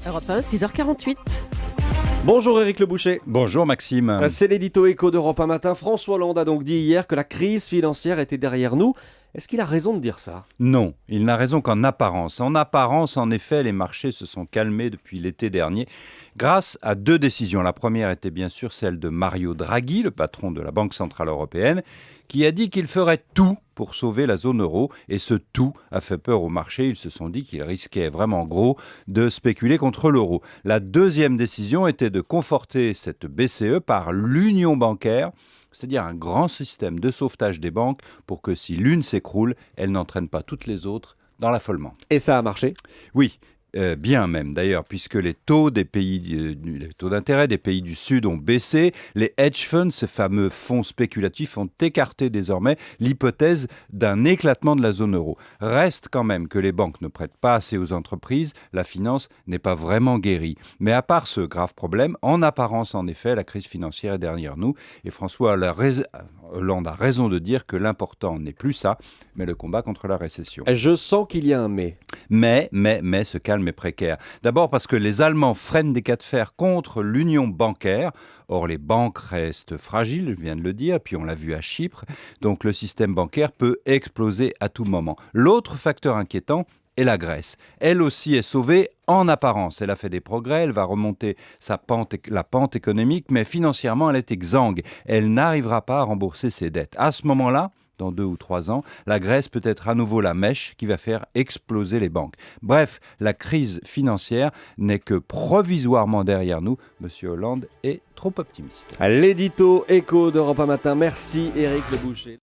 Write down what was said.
Europe 1, 6h48. Bonjour Éric Le Boucher. Bonjour Maxime. C'est l'édito écho d'Europe 1 matin. François Hollande a donc dit hier que la crise financière était derrière nous. Est-ce qu'il a raison de dire ça ? Non, il n'a raison qu'en apparence. En apparence, en effet, les marchés se sont calmés depuis l'été dernier grâce à deux décisions. La première était bien sûr celle de Mario Draghi, le patron de la Banque Centrale Européenne, qui a dit qu'il ferait tout pour sauver la zone euro. Et ce tout a fait peur aux marchés. Ils se sont dit qu'ils risquaient vraiment gros de spéculer contre l'euro. La deuxième décision était de conforter cette BCE par l'union bancaire, c'est-à-dire un grand système de sauvetage des banques pour que si l'une s'écroule, elle n'entraîne pas toutes les autres dans l'affolement. Et ça a marché ? Oui. Bien même d'ailleurs, puisque les taux d'intérêt des pays du Sud ont baissé, les hedge funds, ces fameux fonds spéculatifs, ont écarté désormais l'hypothèse d'un éclatement de la zone euro. Reste quand même que les banques ne prêtent pas assez aux entreprises, la finance n'est pas vraiment guérie. Mais à part ce grave problème, en apparence en effet, la crise financière est derrière nous, et François Hollande a raison de dire que l'important n'est plus ça, mais le combat contre la récession. Je sens qu'il y a un mais. Mais ce calme est précaire. D'abord parce que les Allemands freinent des cas de fer contre l'union bancaire. Or, les banques restent fragiles, je viens de le dire, puis on l'a vu à Chypre. Donc, le système bancaire peut exploser à tout moment. L'autre facteur inquiétant est la Grèce. Elle aussi est sauvée en apparence. Elle a fait des progrès, elle va remonter la pente économique, mais financièrement, elle est exsangue. Elle n'arrivera pas à rembourser ses dettes. À ce moment-là, dans 2 ou 3 ans, la Grèce peut être à nouveau la mèche qui va faire exploser les banques. Bref, la crise financière n'est que provisoirement derrière nous. Monsieur Hollande est trop optimiste. L'édito écho d'Europe 1 matin. Merci Éric Le Boucher.